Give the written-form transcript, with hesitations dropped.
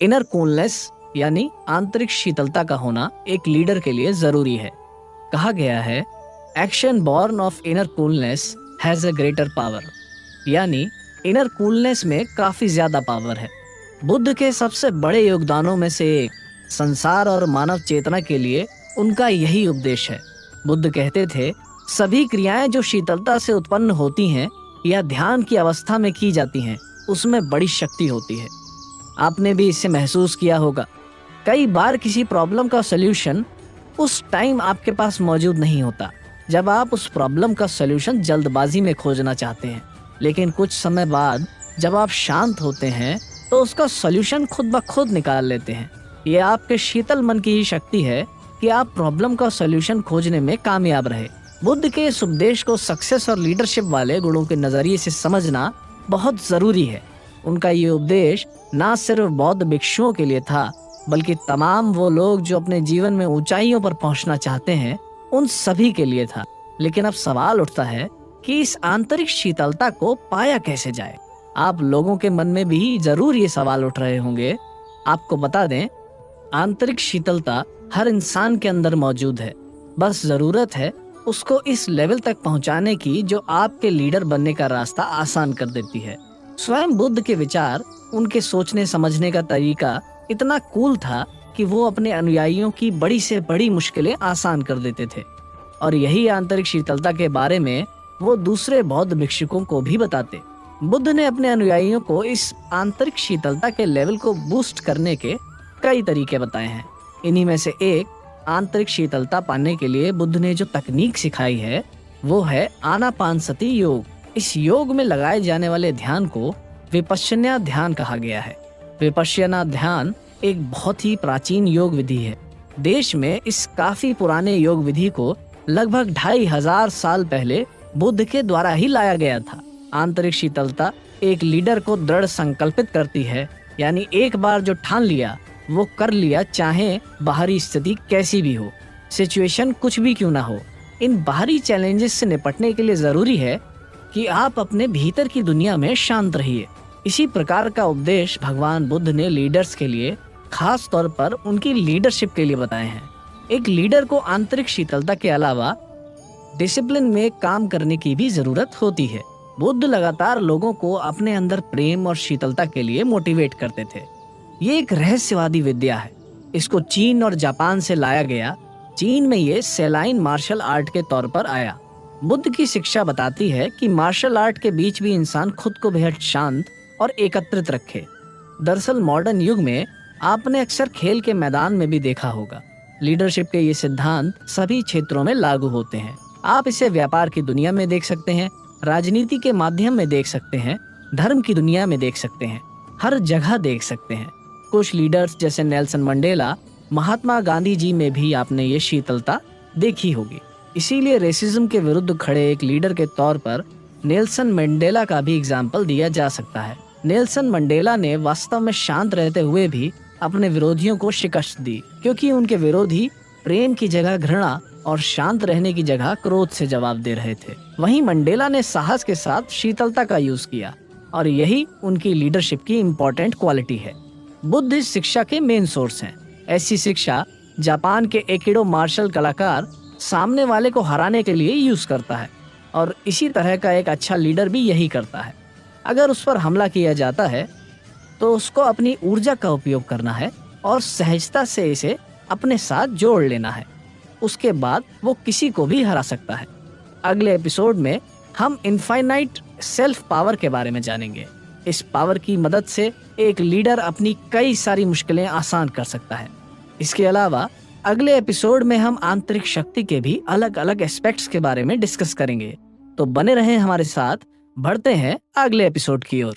Inner coolness यानी आंतरिक शीतलता का होना एक लीडर के लिए जरूरी है। कहा गया है, action born of inner coolness has a greater power, यानी इनर कूलनेस में काफी ज्यादा पावर है। बुद्ध के सबसे बड़े योगदानों में से एक संसार और मानव चेतना के लिए उनका यही उपदेश है। बुद्ध कहते थे, सभी क्रियाएं जो शीतलता से उत्पन्न होती हैं या ध्यान की अवस्था में की जाती हैं, उसमें बड़ी शक्ति होती है। आपने भी इसे महसूस किया होगा। कई बार किसी प्रॉब्लम का सलूशन उस टाइम आपके पास मौजूद नहीं होता जब आप उस प्रॉब्लम का सलूशन जल्दबाजी में खोजना चाहते हैं, लेकिन कुछ समय बाद जब आप शांत होते हैं तो उसका सलूशन खुद ब खुद निकाल लेते हैं। ये आपके शीतल मन की ही शक्ति है कि आप प्रॉब्लम का सलूशन खोजने में कामयाब रहे। बुद्ध के इस उपदेश को सक्सेस और लीडरशिप वाले गुणों के नजरिए से समझना बहुत जरूरी है। उनका ये उपदेश ना सिर्फ बौद्ध भिक्षुओं के लिए था, बल्कि तमाम वो लोग जो अपने जीवन में ऊंचाइयों पर पहुंचना चाहते हैं, उन सभी के लिए था। लेकिन अब सवाल उठता है कि इस आंतरिक शीतलता को पाया कैसे जाए। आप लोगों के मन में भी जरूर ये सवाल उठ रहे होंगे। आपको बता दें, आंतरिक शीतलता हर इंसान के अंदर मौजूद है। बस जरूरत है उसको इस लेवल तक पहुंचाने की जो आपके लीडर बनने का रास्ता आसान कर देती है। स्वयं बुद्ध के विचार, उनके सोचने समझने का तरीका इतना कूल था कि वो अपने अनुयायियों की बड़ी से बड़ी मुश्किलें आसान कर देते थे। और यही आंतरिक शीतलता के बारे में वो दूसरे बौद्ध भिक्षुकों को भी बताते। बुद्ध ने अपने अनुयायियों को इस आंतरिक शीतलता के लेवल को बूस्ट करने के कई तरीके बताए हैं। इन्हीं में से एक आंतरिक शीतलता पाने के लिए बुद्ध ने जो तकनीक सिखाई है वो है आनापानसति योग। इस योग में लगाए जाने वाले ध्यान को विपश्यना ध्यान कहा गया है। विपश्यना ध्यान एक बहुत ही प्राचीन योग विधि है। देश में इस काफी पुराने योग विधि को लगभग 2500 साल पहले बुद्ध के द्वारा ही लाया गया था। आंतरिक शीतलता एक लीडर को दृढ़ संकल्पित करती है, यानी एक बार जो ठान लिया वो कर लिया, चाहे बाहरी स्थिति कैसी भी हो, सिचुएशन कुछ भी क्यों ना हो। इन बाहरी चैलेंजेस से निपटने के लिए जरूरी है कि आप अपने भीतर की दुनिया में शांत रहिए। इसी प्रकार का उपदेश भगवान बुद्ध ने लीडर्स के लिए, खास तौर पर उनकी लीडरशिप के लिए बताए हैं। एक लीडर को आंतरिक शीतलता के अलावा डिसिप्लिन में काम करने की भी जरूरत होती है। बुद्ध लगातार लोगों को अपने अंदर प्रेम और शीतलता के लिए मोटिवेट करते थे। ये एक रहस्यवादी विद्या है। इसको चीन और जापान से लाया गया। चीन में ये सेलाइन मार्शल आर्ट के तौर पर आया। बुद्ध की शिक्षा बताती है कि मार्शल आर्ट के बीच भी इंसान खुद को बेहद शांत और एकत्रित रखे। दरअसल मॉडर्न युग में आपने अक्सर खेल के मैदान में भी देखा होगा, लीडरशिप के ये सिद्धांत सभी क्षेत्रों में लागू होते हैं। आप इसे व्यापार की दुनिया में देख सकते हैं, राजनीति के माध्यम में देख सकते हैं, धर्म की दुनिया में देख सकते हैं, हर जगह देख सकते हैं। कुछ लीडर्स जैसे नेल्सन मंडेला, महात्मा गांधी जी में भी आपने ये शीतलता देखी होगी। इसीलिए रेसिज्म के विरुद्ध खड़े एक लीडर के तौर पर नेल्सन मंडेला का भी एग्जाम्पल दिया जा सकता है। नेल्सन मंडेला ने वास्तव में शांत रहते हुए भी अपने विरोधियों को शिकस्त दी, क्योंकि उनके विरोधी प्रेम की जगह घृणा और शांत रहने की जगह क्रोध से जवाब दे रहे थे। वहीं मंडेला ने साहस के साथ शीतलता का यूज किया, और यही उनकी लीडरशिप की इम्पोर्टेंट क्वालिटी है। बुद्ध इस शिक्षा के मेन सोर्स हैं। ऐसी शिक्षा जापान के एकिडो मार्शल कलाकार सामने वाले को हराने के लिए यूज करता है, और इसी तरह का एक अच्छा लीडर भी यही करता है। अगर उस पर हमला किया जाता है तो उसको अपनी ऊर्जा का उपयोग करना है और सहजता से इसे अपने साथ जोड़ लेना है। उसके बाद वो किसी को भी हरा सकता है। अगले एपिसोड में हम इनफाइनाइट सेल्फ पावर के बारे में जानेंगे। इस पावर की मदद से एक लीडर अपनी कई सारी मुश्किलें आसान कर सकता है। इसके अलावा अगले एपिसोड में हम आंतरिक शक्ति के भी अलग अलग एस्पेक्ट्स के बारे में डिस्कस करेंगे। तो बने रहें हमारे साथ। बढ़ते हैं अगले एपिसोड की ओर।